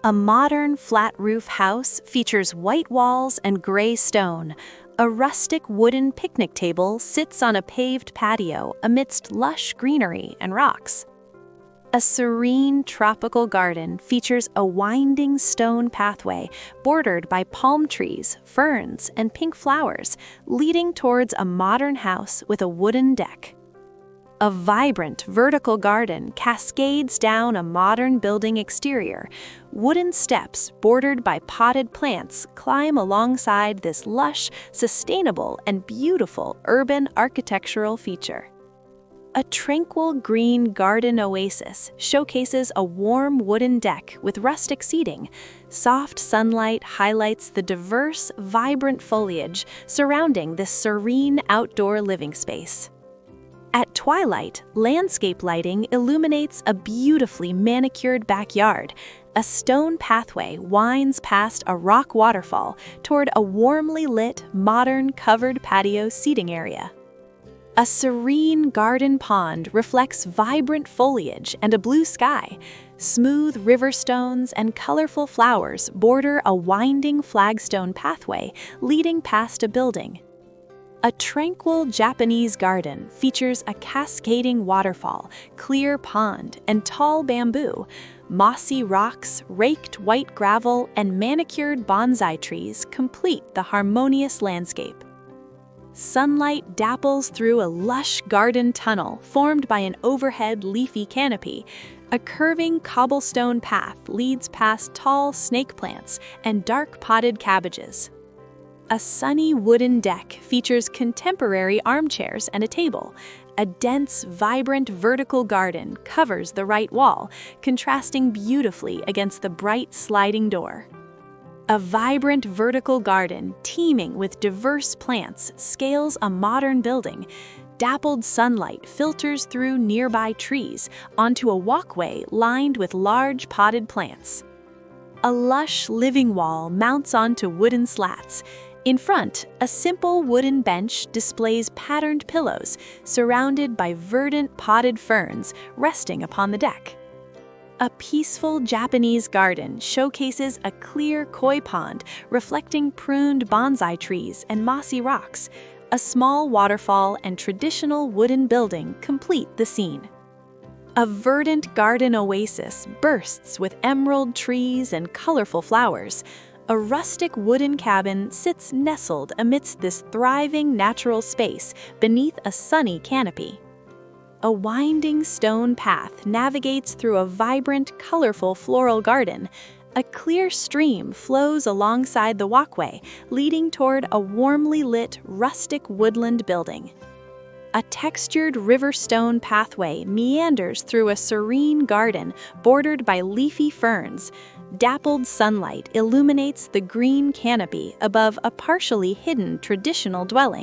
A modern flat-roof house features white walls and gray stone. A rustic wooden picnic table sits on a paved patio amidst lush greenery and rocks. A serene tropical garden features a winding stone pathway bordered by palm trees, ferns, and pink flowers, leading towards a modern house with a wooden deck. A vibrant vertical garden cascades down a modern building exterior. Wooden steps bordered by potted plants climb alongside this lush, sustainable, and beautiful urban architectural feature. A tranquil green garden oasis showcases a warm wooden deck with rustic seating. Soft sunlight highlights the diverse, vibrant foliage surrounding this serene outdoor living space. At twilight, landscape lighting illuminates a beautifully manicured backyard. A stone pathway winds past a rock waterfall toward a warmly lit, modern covered patio seating area. A serene garden pond reflects vibrant foliage and a blue sky. Smooth river stones and colorful flowers border a winding flagstone pathway leading past a building. A tranquil Japanese garden features a cascading waterfall, clear pond, and tall bamboo. Mossy rocks, raked white gravel, and manicured bonsai trees complete the harmonious landscape. Sunlight dapples through a lush garden tunnel formed by an overhead leafy canopy. A curving cobblestone path leads past tall snake plants and dark potted cabbages. A sunny wooden deck features contemporary armchairs and a table. A dense, vibrant vertical garden covers the right wall, contrasting beautifully against the bright sliding door. A vibrant vertical garden teeming with diverse plants scales a modern building. Dappled sunlight filters through nearby trees onto a walkway lined with large potted plants. A lush living wall mounts onto wooden slats. In front, a simple wooden bench displays patterned pillows surrounded by verdant potted ferns resting upon the deck. A peaceful Japanese garden showcases a clear koi pond reflecting pruned bonsai trees and mossy rocks. A small waterfall and traditional wooden building complete the scene. A verdant garden oasis bursts with emerald trees and colorful flowers. A rustic wooden cabin sits nestled amidst this thriving natural space beneath a sunny canopy. A winding stone path navigates through a vibrant, colorful floral garden. A clear stream flows alongside the walkway, leading toward a warmly lit, rustic woodland building. A textured river stone pathway meanders through a serene garden bordered by leafy ferns. Dappled sunlight illuminates the green canopy above a partially hidden traditional dwelling.